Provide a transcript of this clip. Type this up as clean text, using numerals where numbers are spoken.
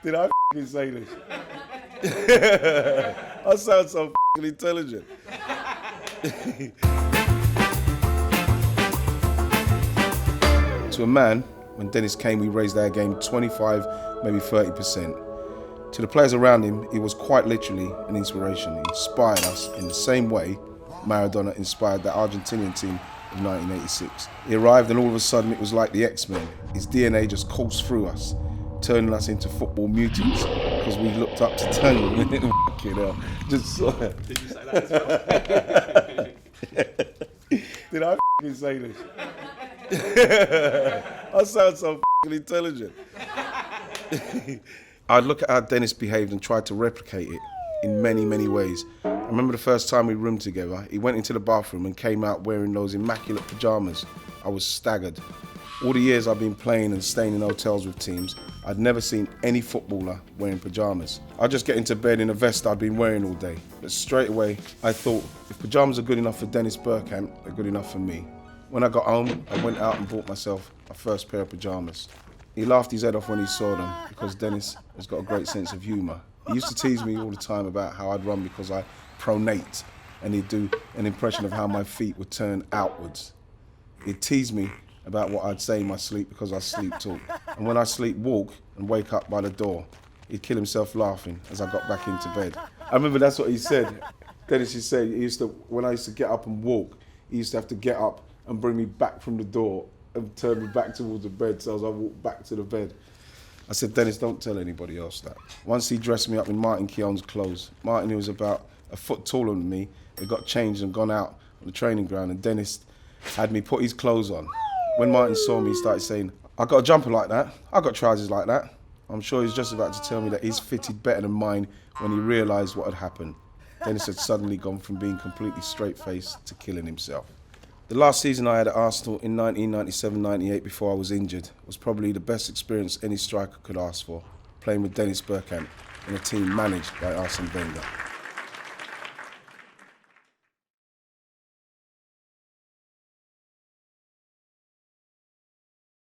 Did I f***ing say this? I sound so f***ing intelligent. To a man, when Dennis came, we raised our game 25, maybe 30%. To the players around him, he was quite literally an inspiration. He inspired us in the same way Maradona inspired the Argentinian team of 1986. He arrived and all of a sudden it was like the X-Men. His DNA just coursed through us, turning us into football mutants because we looked up to Tony. Fucking hell. Just so. Did you say that as well? Did I f***ing say this? I sound so f***ing intelligent. I'd look at how Dennis behaved and tried to replicate it in many, many ways. I remember the first time we roomed together, he went into the bathroom and came out wearing those immaculate pajamas. I was staggered. All the years I've been playing and staying in hotels with teams, I'd never seen any footballer wearing pajamas. I'd just get into bed in a vest I'd been wearing all day. But straight away, I thought, if pajamas are good enough for Dennis Bergkamp, they're good enough for me. When I got home, I went out and bought myself my first pair of pajamas. He laughed his head off when he saw them because Dennis has got a great sense of humour. He used to tease me all the time about how I'd run because I pronate, and he'd do an impression of how my feet would turn outwards. He'd tease me about what I'd say in my sleep because I sleep talk. And when I sleep walk and wake up by the door, he'd kill himself laughing as I got back into bed. I remember that's what he said. Dennis used to say, when I used to get up and walk, he used to have to get up and bring me back from the door and turn me back towards the bed, so as I walked back to the bed. I said, Dennis, don't tell anybody else that. Once he dressed me up in Martin Keown's clothes. Martin, who was about a foot taller than me, had got changed and gone out on the training ground, and Dennis had me put his clothes on. When Martin saw me, he started saying, I got a jumper like that, I got trousers like that. I'm sure he was just about to tell me that his fitted better than mine when he realised what had happened. Dennis had suddenly gone from being completely straight-faced to killing himself. The last season I had at Arsenal in 1997-98 before I was injured was probably the best experience any striker could ask for, playing with Dennis Bergkamp in a team managed by Arsene Wenger.